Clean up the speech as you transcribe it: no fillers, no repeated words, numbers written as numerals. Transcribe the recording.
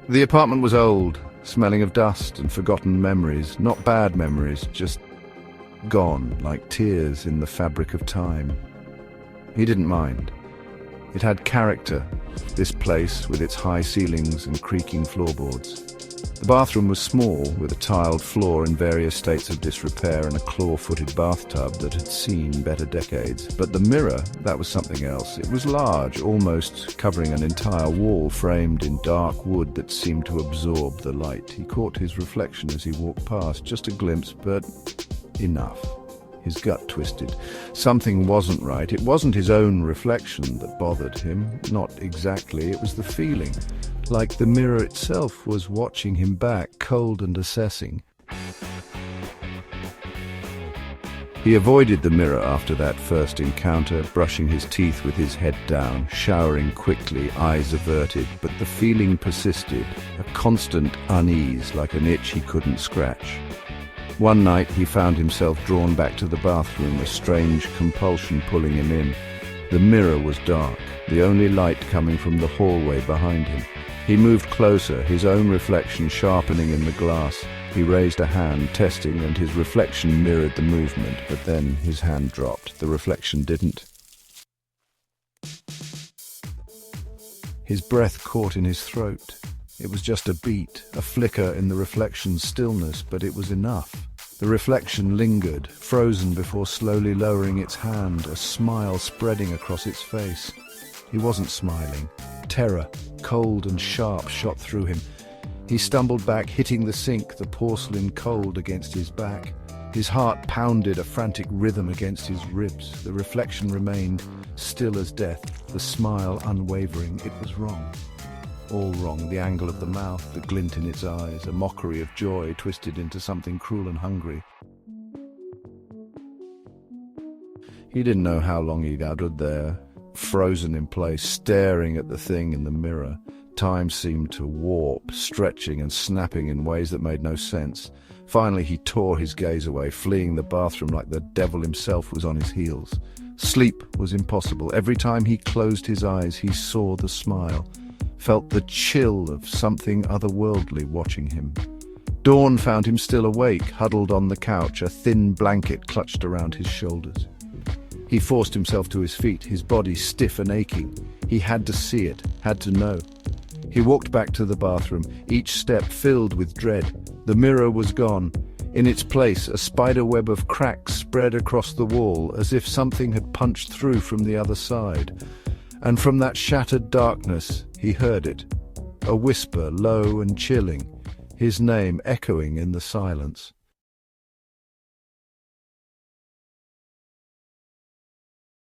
The apartment was old, smelling of dust and forgotten memories. Not bad memories, just gone, like tears in the fabric of time. He didn't mind. It had character, this place with its high ceilings and creaking floorboards. The bathroom was small, with a tiled floor in various states of disrepair and a claw-footed bathtub that had seen better decades. But the mirror, that was something else. It was large, almost covering an entire wall, framed in dark wood that seemed to absorb the light. He caught his reflection as he walked past, just a glimpse, but enough. His gut twisted. Something wasn't right. It wasn't his own reflection that bothered him. Not exactly. It was the feeling. Like the mirror itself was watching him back, cold and assessing. He avoided the mirror after that first encounter, brushing his teeth with his head down, showering quickly, eyes averted, but the feeling persisted, a constant unease like an itch he couldn't scratch. One night he found himself drawn back to the bathroom, a strange compulsion pulling him in. The mirror was dark, the only light coming from the hallway behind him. He moved closer, his own reflection sharpening in the glass. He raised a hand, testing, and his reflection mirrored the movement, but then his hand dropped. The reflection didn't. His breath caught in his throat. It was just a beat, a flicker in the reflection's stillness, but it was enough. The reflection lingered, frozen before slowly lowering its hand, a smile spreading across its face. He wasn't smiling. Terror, cold and sharp, shot through him. He stumbled back, hitting the sink, the porcelain cold against his back. His heart pounded a frantic rhythm against his ribs. The reflection remained, still as death, the smile unwavering. It was wrong. All wrong, the angle of the mouth, the glint in its eyes, a mockery of joy twisted into something cruel and hungry. He didn't know how long he'd stood there, frozen in place, staring at the thing in the mirror. Time seemed to warp, stretching and snapping in ways that made no sense. Finally he tore his gaze away, fleeing the bathroom like the devil himself was on his heels. Sleep was impossible. Every time he closed his eyes, he saw the smile, felt the chill of something otherworldly watching him. Dawn found him still awake, huddled on the couch, a thin blanket clutched around his shoulders. He forced himself to his feet, his body stiff and aching. He had to see it, had to know. He walked back to the bathroom, each step filled with dread. The mirror was gone. In its place, a spider web of cracks spread across the wall, as if something had punched through from the other side. And from that shattered darkness, he heard it. A whisper, low and chilling, his name echoing in the silence.